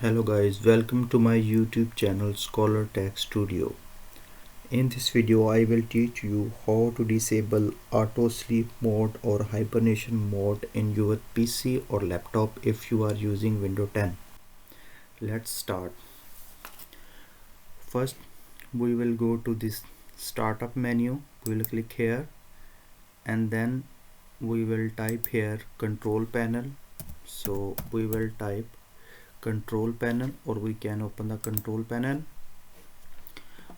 Hello guys, welcome to my YouTube channel Scholar Tech Studio. In this video I will teach you how to disable auto sleep mode or hibernation mode in your PC or laptop if you are using Windows 10. Let's start. First we will go to this startup menu. We will click here and then we will type here control panel. So we will type control panel, or we can open the control panel.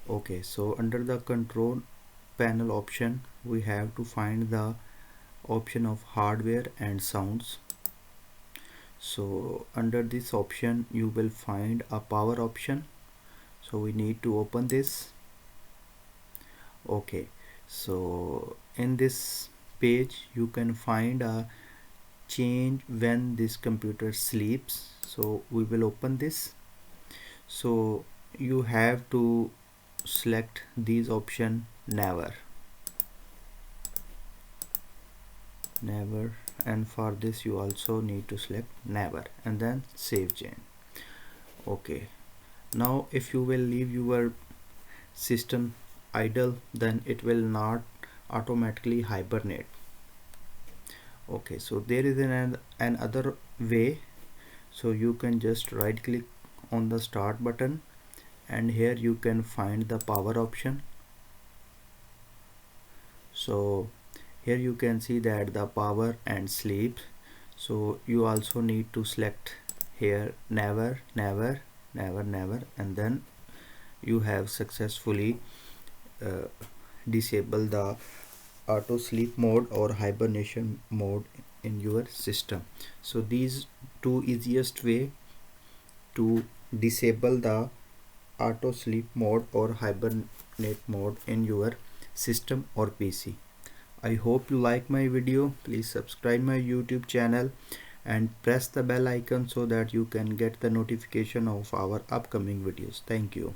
Okay, so under the control panel option we have to find the option of hardware and sounds. So under this option you will find a power option, so we need to open this. Okay, so in this page you can find a change when this computer sleeps, so we will open this. So you have to select these option never, and for this you also need to select never and then save change. Okay, now if you will leave your system idle, then it will not automatically hibernate. Okay, so there is another way. So you can just right click on the start button and here you can find the power option. So here you can see that the power and sleep, so you also need to select here never, never, never, never, and then you have successfully uh, disabled the auto sleep mode or hibernation mode in your system. So these two easiest way to disable the auto sleep mode or hibernate mode in your system or PC. I hope you like my video. Please subscribe my YouTube channel and press the bell icon so that you can get the notification of our upcoming videos. Thank you.